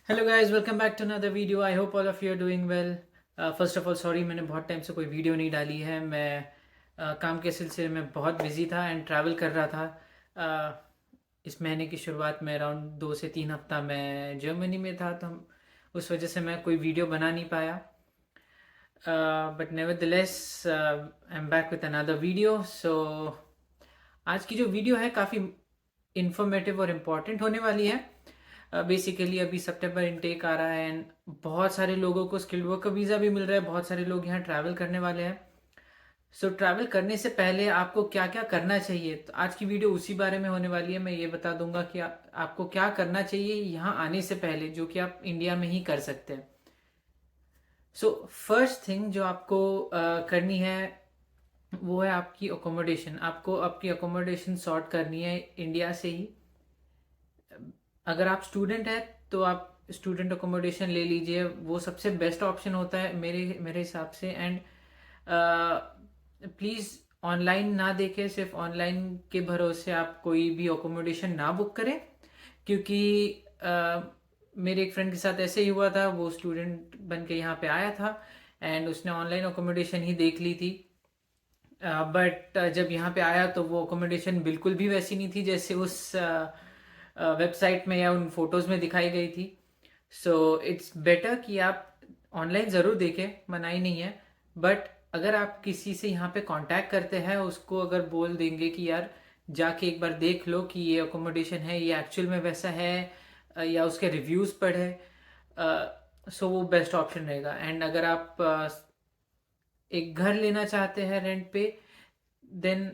Hello guys, welcome back to another video. I hope all of you are doing well. First of all sorry, मैंने बहुत time से कोई video नहीं डाली है। मैं काम के सिलसिले में बहुत बिजी था एंड ट्रैवल कर रहा था। इस महीने की शुरुआत में अराउंड 2 से 3 हफ्ता मैं जर्मनी में था, तो उस वजह से मैं कोई वीडियो बना नहीं पाया। But nevertheless I am back with another video. So आज की जो वीडियो है काफ़ी इंफॉर्मेटिव और इम्पॉर्टेंट होने वाली है। बेसिकली अभी सितंबर इनटेक आ रहा है एंड बहुत सारे लोगों को स्किल्ड वर्कर वीज़ा भी मिल रहा है। बहुत सारे लोग यहाँ ट्रैवल करने वाले हैं। सो ट्रैवल करने से पहले आपको क्या क्या करना चाहिए, तो आज की वीडियो उसी बारे में होने वाली है। मैं ये बता दूंगा कि आपको क्या करना चाहिए यहाँ आने से पहले, जो कि आप इंडिया में ही कर सकते हैं। सो फर्स्ट थिंग जो आपको करनी है वो है आपकी अकोमोडेशन। आपको आपकी अकोमोडेशन सॉर्ट करनी है इंडिया से ही। अगर आप स्टूडेंट हैं तो आप स्टूडेंट अकोमोडेशन ले लीजिए, वो सबसे बेस्ट ऑप्शन होता है मेरे मेरे हिसाब से। एंड प्लीज़ ऑनलाइन ना देखें, सिर्फ ऑनलाइन के भरोसे आप कोई भी अकोमोडेशन ना बुक करें, क्योंकि मेरे एक फ्रेंड के साथ ऐसे ही हुआ था। वो स्टूडेंट बन के यहाँ पे आया था एंड उसने ऑनलाइन अकोमोडेशन ही देख ली थी। बट जब यहाँ पे आया तो वो अकोमोडेशन बिल्कुल भी वैसी नहीं थी जैसे उस वेबसाइट में या उन फोटोज़ में दिखाई गई थी। सो इट्स बेटर कि आप ऑनलाइन ज़रूर देखें, मनाही नहीं है। बट अगर आप किसी से यहाँ पे कांटेक्ट करते हैं, उसको अगर बोल देंगे कि यार जाके एक बार देख लो कि ये अकोमोडेशन है, ये एक्चुअल में वैसा है, या उसके रिव्यूज़ पढ़े, सो वो बेस्ट ऑप्शन रहेगा। एंड अगर आप एक घर लेना चाहते हैं रेंट पे, देन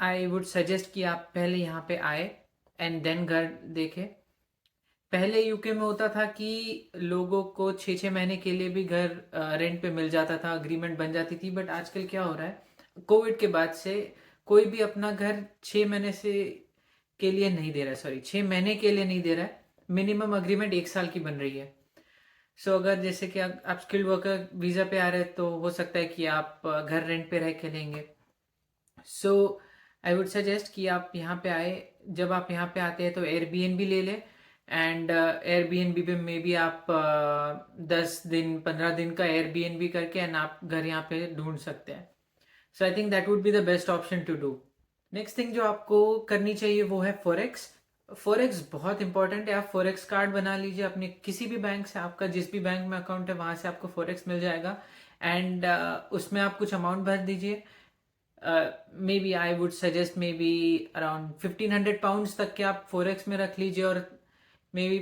आई वुड सजेस्ट कि आप पहले यहाँ पे आए एंड देन घर देखें। पहले यूके में होता था कि लोगों को 6-6 महीने के लिए भी घर रेंट पे मिल जाता था, अग्रीमेंट बन जाती थी। बट आजकल क्या हो रहा है, कोविड के बाद से कोई भी अपना घर 6 महीने से के लिए नहीं दे रहा है, सॉरी 6 महीने के लिए नहीं दे रहा है। मिनिमम अग्रीमेंट 1 साल की बन रही है। सो अगर जैसे कि आप स्किल्ड वर्कर वीज़ा पे आ रहे हैं तो हो सकता है कि आप घर रेंट पे रह के लेंगे। सो आई वुड सजेस्ट कि आप यहाँ पे आए। जब आप यहाँ पे आते हैं तो एयरबीएनबी ले लें। एंड एयरबीएनबी पे मे बी आप 10 दिन 15 दिन का एयरबीएनबी करके एंड आप घर यहाँ पे ढूंढ सकते हैं। So I think that would be the best option to do. Next thing जो आपको करनी चाहिए वो है फॉरेक्स। फॉरेक्स बहुत इंपॉर्टेंट है। आप फॉरेक्स कार्ड बना लीजिए अपने किसी भी बैंक से, आपका जिस भी बैंक में अकाउंट है वहां से आपको फॉरेक्स मिल जाएगा। एंड उसमें आप कुछ अमाउंट भर दीजिए। Maybe I would suggest maybe around 1500 pounds तक के आप फॉरेक्स में रख लीजिए, और मे बी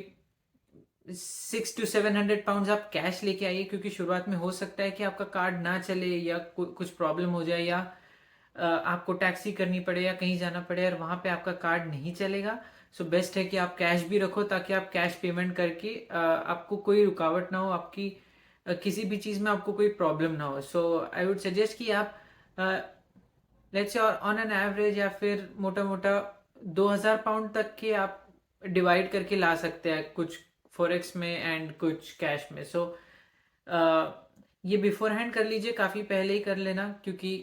600 to 700 पाउंड्स आप कैश लेके आइए, क्योंकि शुरुआत में हो सकता है कि आपका कार्ड ना चले या कुछ प्रॉब्लम हो जाए, या आपको टैक्सी करनी पड़े या कहीं जाना पड़े और वहां पे आपका कार्ड नहीं चलेगा। सो बेस्ट है कि आप कैश भी रखो, ताकि आप कैश पेमेंट करके आपको कोई रुकावट ना हो, आपकी किसी भी चीज़ में आपको कोई प्रॉब्लम ना हो। सो आई वुड सजेस्ट कि आप let's say on an average या फिर मोटा मोटा 2000 पाउंड तक के आप डिवाइड करके ला सकते हैं, कुछ फॉरेक्स में एंड कुछ कैश में। सो ये बिफोर हैंड कर लीजिए, काफ़ी पहले ही कर लेना, क्योंकि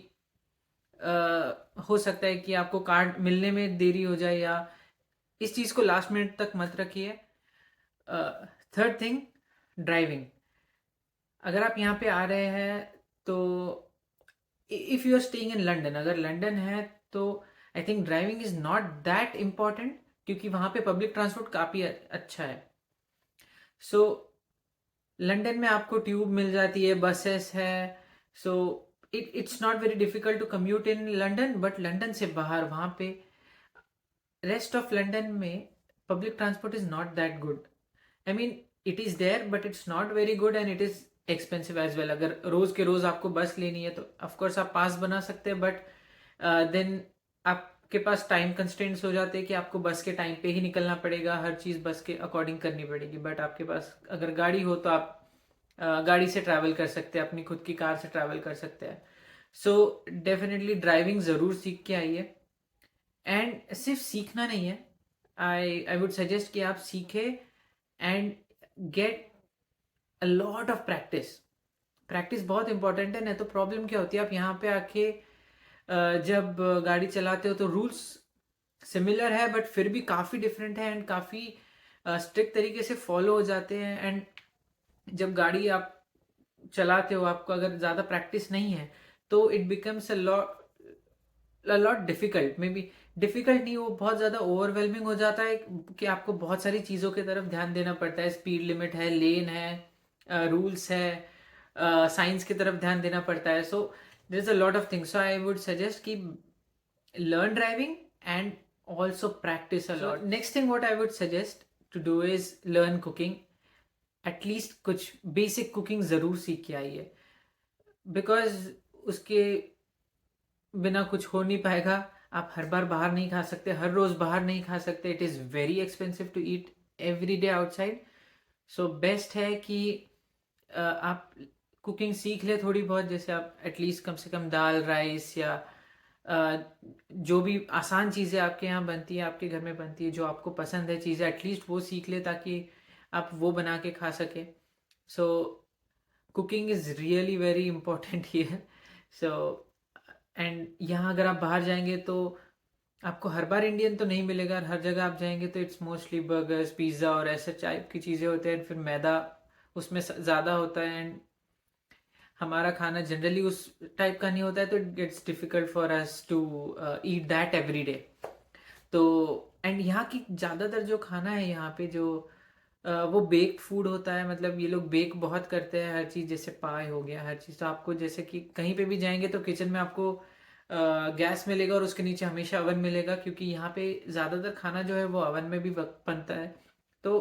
हो सकता है कि आपको कार्ड मिलने में देरी हो जाए, या इस चीज़ को लास्ट मिनट तक मत रखिए। Third thing, driving. अगर आप यहाँ पे आ रहे हैं तो if you are staying in London, अगर लंदन है तो I think driving is not that important, क्योंकि वहाँ पे पब्लिक ट्रांसपोर्ट काफ़ी अच्छा है। सो लंदन में आपको ट्यूब मिल जाती है, बसेस है। So it's not very difficult to commute in London. But London से बाहर वहाँ पे रेस्ट ऑफ लंदन में public transport is not that good. I mean it is there but it's not very good and it is expensive as well. अगर रोज के रोज आपको बस लेनी है तो ऑफकोर्स आप पास बना सकते हैं, बट देन आपके पास टाइम कंस्ट्रेंट्स हो जाते हैं कि आपको बस के टाइम पे ही निकलना पड़ेगा, हर चीज़ बस के अकॉर्डिंग करनी पड़ेगी। बट आपके पास अगर गाड़ी हो तो आप गाड़ी से ट्रैवल कर सकते हैं, अपनी खुद की कार से ट्रैवल कर सकते हैं। सो डेफिनेटली ड्राइविंग ज़रूर सीख के आइए। एंड सिर्फ सीखना नहीं है, आई वुड सजेस्ट कि आप सीखें and get a lot of practice. Practice बहुत इंपॉर्टेंट है। नहीं तो प्रॉब्लम क्या होती है, आप यहाँ पे आके जब गाड़ी चलाते हो तो रूल्स सिमिलर है बट फिर भी काफ़ी डिफरेंट है एंड काफ़ी स्ट्रिक्ट तरीके से फॉलो हो जाते हैं। एंड जब गाड़ी आप चलाते हो, आपको अगर ज़्यादा प्रैक्टिस नहीं है तो it becomes a lot difficult, may be difficult नहीं, वो बहुत ज़्यादा ओवरवेलमिंग हो जाता है कि आपको बहुत सारी चीज़ों की तरफ ध्यान देना पड़ता है। स्पीड लिमिट है, लेन है, रूल्स है, साइंस की तरफ ध्यान देना पड़ता है। So there is a lot of things. So I would suggest कि learn driving and also practice a lot. Next thing what I would suggest to do is learn cooking. At least कुछ basic cooking ज़रूर सीख के आइए, because उसके बिना कुछ हो नहीं पाएगा। आप हर बार बाहर नहीं खा सकते, हर रोज बाहर नहीं खा सकते। It is very expensive to eat every day outside. So best है कि आप कुकिंग सीख ले थोड़ी बहुत, जैसे आप एटलीस्ट कम से कम दाल राइस या जो भी आसान चीज़ें आपके यहाँ बनती है, आपके घर में बनती है, जो आपको पसंद है चीज़ें, एटलीस्ट वो सीख ले ताकि आप वो बना के खा सके। So cooking is really very important here. So and यहाँ अगर आप बाहर जाएंगे तो आपको हर बार इंडियन तो नहीं मिलेगा। हर जगह आप जाएंगे तो इट्स मोस्टली बर्गर्स, पिज़्ज़ा और ऐसे टाइप की चीज़ें होते हैं। फिर मैदा उसमें ज़्यादा होता है एंड हमारा खाना जनरली उस टाइप का नहीं होता है, तो it gets difficult for us to eat that every day. तो एंड यहाँ की ज़्यादातर जो खाना है यहाँ पे जो वो बेक्ड फूड होता है। मतलब ये लोग बेक बहुत करते हैं हर चीज़, जैसे पाए हो गया, हर चीज़। तो आपको जैसे कि कहीं पे भी जाएंगे तो किचन में आपको गैस मिलेगा और उसके नीचे हमेशा अवन मिलेगा, क्योंकि यहाँ पे ज़्यादातर खाना जो है वो अवन में भी बनता है। तो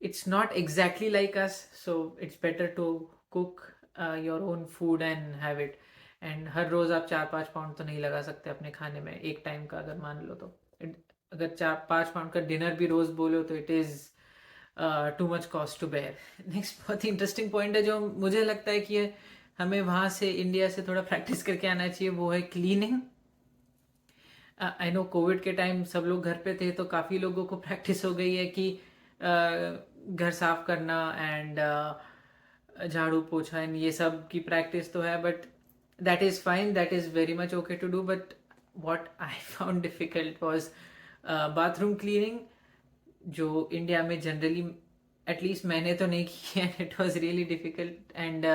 it's not exactly like us, so it's better to cook your own food and have it. And हर रोज आप 4-5 पाउंड तो नहीं लगा सकते अपने खाने में एक टाइम का, अगर मान लो तो अगर 4-5 पाउंड का डिनर भी रोज बोलो तो it is too much cost to bear. Next बहुत ही इंटरेस्टिंग पॉइंट है जो मुझे लगता है कि हमें वहाँ से इंडिया से थोड़ा प्रैक्टिस करके आना चाहिए, वो है क्लीनिंग। आई नो कोविड के टाइम सब लोग घर पे थे तो काफ़ी लोगों को प्रैक्टिस हो गई है कि घर साफ करना एंड झाड़ू पोछा एंड ये सब की प्रैक्टिस तो है। But that is fine, that is very much okay to do. But what I found difficult was bathroom cleaning, जो इंडिया में जनरली एटलीस्ट मैंने तो नहीं की है। It was really difficult and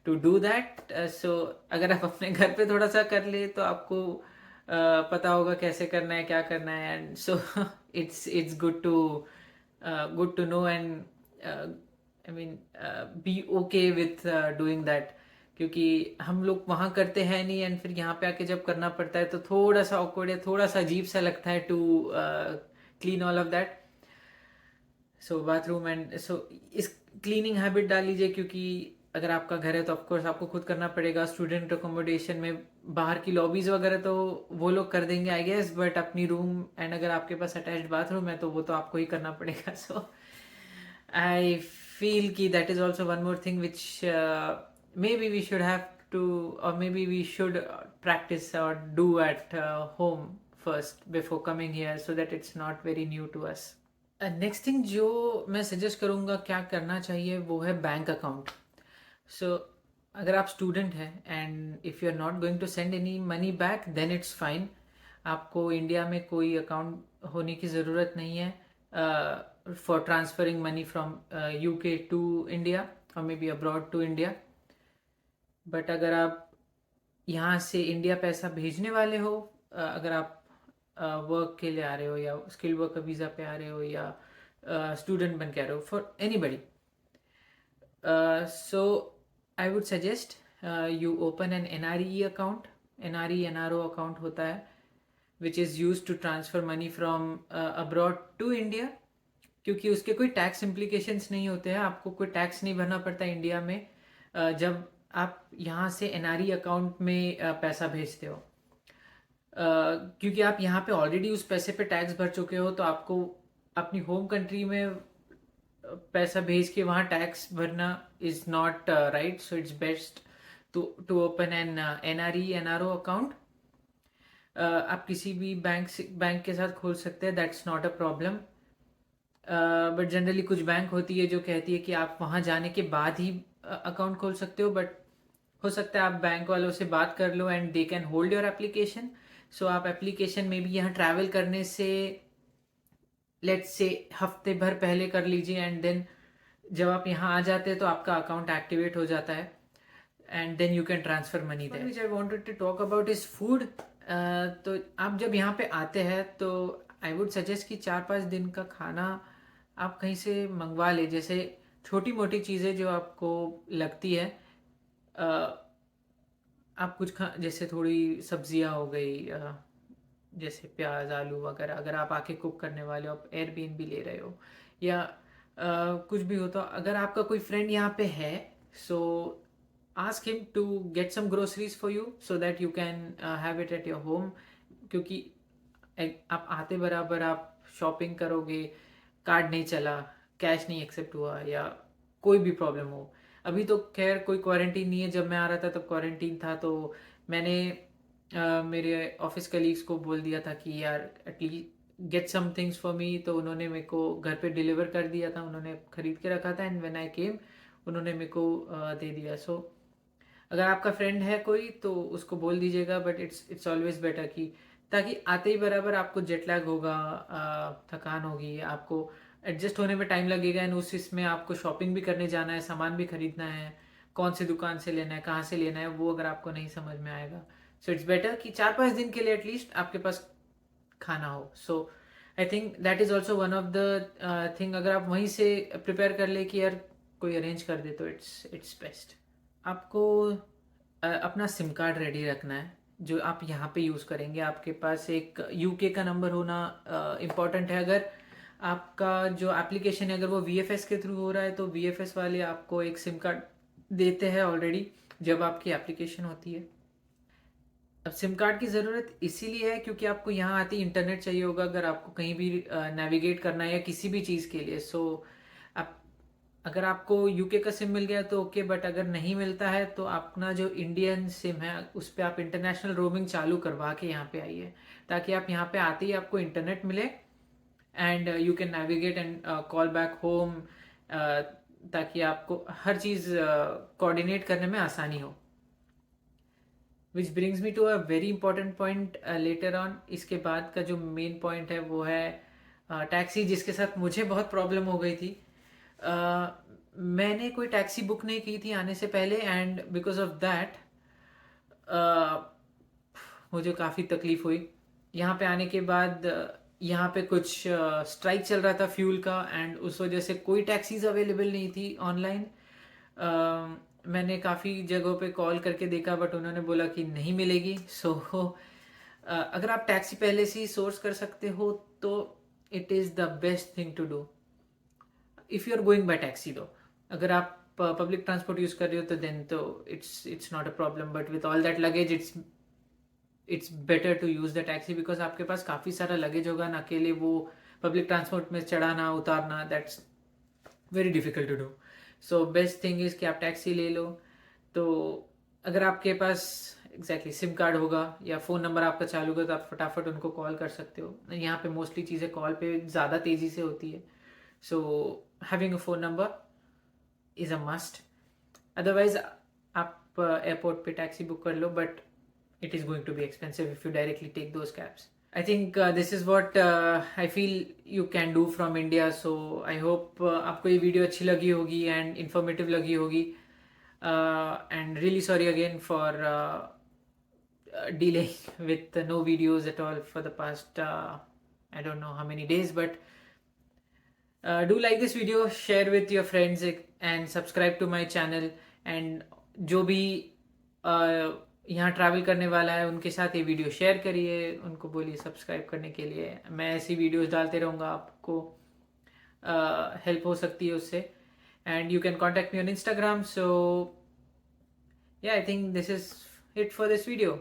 to do that. So अगर आप अपने घर पे थोड़ा सा कर ले तो आपको पता होगा कैसे करना है, क्या करना है। And so it's good to know and I mean be okay with doing that, क्योंकि हम लोग वहाँ करते हैं नहीं एंड फिर यहाँ पे आके जब करना पड़ता है तो थोड़ा सा ऑकवर्ड या थोड़ा सा अजीब सा लगता है to clean all of that. So bathroom and so इस क्लीनिंग हैबिट डाल लीजिए, क्योंकि अगर आपका घर है तो ऑफकोर्स आपको खुद करना पड़ेगा। स्टूडेंट अकोमोडेशन में बाहर की लॉबीज वगैरह तो वो लोग कर देंगे आई गेस, बट अपनी रूम एंड अगर आपके पास अटैच्ड बाथरूम है तो वो तो आपको ही करना पड़ेगा। सो आई फील कि that is also one more thing which may be we should have to, और मे बी वी शुड प्रैक्टिस और do at home first before coming here, so that it's not very new to us. Next thing जो मैं suggest करूँगा क्या करना चाहिए वो है बैंक अकाउंट। सो अगर आप स्टूडेंट हैं and if you are not going to send any money back then it's fine. आपको इंडिया में कोई अकाउंट होने की ज़रूरत नहीं है for transferring money from UK to India और मे be abroad to India. But अगर आप यहाँ से इंडिया पैसा भेजने वाले हो, अगर आप वर्क के लिए आ रहे हो या स्किल वर्कर वीज़ा पे आ रहे हो या स्टूडेंट बन के आ रहे हो, for anybody, so I would suggest you open an NRE account. NRE NRO account होता है which is use to transfer money from abroad to India, क्योंकि उसके कोई टैक्स इम्प्लीकेशंस नहीं होते हैं। आपको कोई टैक्स नहीं भरना पड़ता इंडिया में जब आप यहाँ से NRE अकाउंट में पैसा भेजते हो, क्योंकि आप यहाँ पे ऑलरेडी उस पैसे पे टैक्स भर चुके हो। तो आपको अपनी होम कंट्री में पैसा भेज के वहाँ टैक्स भरना is not right. So it's best to open an NRE NRO account. आप किसी भी बैंक के साथ खोल सकते हैं, that's not a problem. But generally कुछ बैंक होती है जो कहती है कि आप वहाँ जाने के बाद ही अकाउंट खोल सकते हो। बट हो सकता है आप बैंक वालों से बात कर लो and they can hold your application. So आप एप्लीकेशन में भी यहाँ ट्रैवल करने से लेट्स से हफ्ते भर पहले कर लीजिए, एंड देन जब आप यहाँ आ जाते हैं तो आपका अकाउंट एक्टिवेट हो जाता है, and then you can transfer money there. Which I wanted to talk about is food. तो आप जब यहाँ पे आते हैं तो आई वुड सजेस्ट कि 4-5 दिन का खाना आप कहीं से मंगवा ले, जैसे छोटी मोटी चीज़ें जो आपको लगती है। आप कुछ खा, जैसे थोड़ी सब्जियां हो गई, जैसे प्याज आलू वगैरह, अगर आप आके कुक करने वाले हो, आप एयरबीएनबी ले रहे हो या कुछ भी हो, तो अगर आपका कोई फ्रेंड यहाँ पे है, so ask him to get some groceries for you so that you can have it at your home. क्योंकि आप आते बराबर आप शॉपिंग करोगे, कार्ड नहीं चला, कैश नहीं एक्सेप्ट हुआ या कोई भी प्रॉब्लम हो। अभी तो खैर कोई क्वारंटीन नहीं है, जब मैं आ रहा था तब क्वारंटीन था, तो मैंने मेरे ऑफिस कलीग्स को बोल दिया था कि यार at least get some things for me, तो उन्होंने मेरे को घर पे डिलीवर कर दिया था, उन्होंने खरीद के रखा था, एंड व्हेन आई केम उन्होंने मेरे को दे दिया। सो अगर आपका फ्रेंड है कोई तो उसको बोल दीजिएगा, बट इट्स ऑलवेज बेटर कि, ताकि आते ही बराबर आपको जेट लैग होगा, थकान होगी, आपको एडजस्ट होने में टाइम लगेगा, एंड उस इसमें आपको शॉपिंग भी करने जाना है, सामान भी खरीदना है, कौन सी दुकान से लेना है, कहाँ से लेना है, वो अगर आपको नहीं समझ में आएगा। सो इट्स बेटर कि 4-5 दिन के लिए एटलीस्ट आपके पास खाना हो। So I think that is also one of the thing, अगर आप वहीं से प्रिपेयर कर ले कि यार कोई अरेंज कर दे तो इट्स बेस्ट। आपको अपना सिम कार्ड रेडी रखना है जो आप यहाँ पे यूज़ करेंगे। आपके पास एक यूके का नंबर होना इम्पॉर्टेंट है। अगर आपका जो एप्लीकेशन है अगर वो VFS के थ्रू हो रहा है तो VFS वाले आपको एक सिम कार्ड देते हैं ऑलरेडी जब आपकी एप्लीकेशन होती है। अब सिम कार्ड की ज़रूरत इसीलिए है क्योंकि आपको यहाँ आते ही इंटरनेट चाहिए होगा अगर आपको कहीं भी नेविगेट करना है या किसी भी चीज़ के लिए। सो आप अगर आपको यूके का सिम मिल गया तो ओके, बट अगर नहीं मिलता है तो अपना जो इंडियन सिम है उस पर आप इंटरनेशनल रोमिंग चालू करवा के यहाँ पे आइए, ताकि आप यहाँ पे आते ही आपको इंटरनेट मिले and you can navigate and call back home, ताकि आपको हर चीज़ कोऑर्डिनेट करने में आसानी हो। Which brings me to a very important point later on. इसके बाद का जो मेन पॉइंट है वो है टैक्सी, जिसके साथ मुझे बहुत प्रॉब्लम हो गई थी। मैंने कोई टैक्सी बुक नहीं की थी आने से पहले, एंड बिकॉज ऑफ दैट मुझे काफ़ी तकलीफ हुई। यहाँ पे आने के बाद यहाँ पे कुछ स्ट्राइक चल रहा था फ्यूल का, एंड उस वजह से कोई टैक्सीज अवेलेबल नहीं थी ऑनलाइन। मैंने काफ़ी जगहों पे कॉल करके देखा बट उन्होंने बोला कि नहीं मिलेगी। सो अगर आप टैक्सी पहले से ही सोर्स कर सकते हो तो it is the best thing to do if you are going by taxi. Though अगर आप पब्लिक ट्रांसपोर्ट यूज़ कर रहे हो तो देन तो it's not a problem, but with all that luggage it's better to use the taxi, because आपके पास काफ़ी सारा लगेज होगा ना, अकेले वो पब्लिक ट्रांसपोर्ट में चढ़ाना उतारना that's very difficult to do. So best thing is कि आप टैक्सी ले लो। तो अगर आपके पास एग्जैक्टली सिम कार्ड होगा या फ़ोन नंबर आपका चालू होगा तो आप फटाफट उनको कॉल कर सकते हो। यहाँ पे मोस्टली चीज़ें कॉल पे ज़्यादा तेज़ी से होती है। So having a phone number is a must. Otherwise आप एयरपोर्ट पे टैक्सी बुक कर लो, but it is going to be expensive if you directly take those cabs. I think this is what I feel you can do from India. So I hope आपको ये video अच्छी लगी होगी and informative लगी होगी, and really sorry again for delaying with no videos at all for the past I don't know how many days, but do like this video, share with your friends and subscribe to my channel, and जो भी यहाँ travel करने वाला है उनके साथ ये video share करिए, उनको बोलिए सब्सक्राइब करने के लिए। मैं ऐसी वीडियोस डालते रहूँगा, आपको हेल्प हो सकती है उससे। And you can contact me on Instagram. So yeah, I think this is it for this video.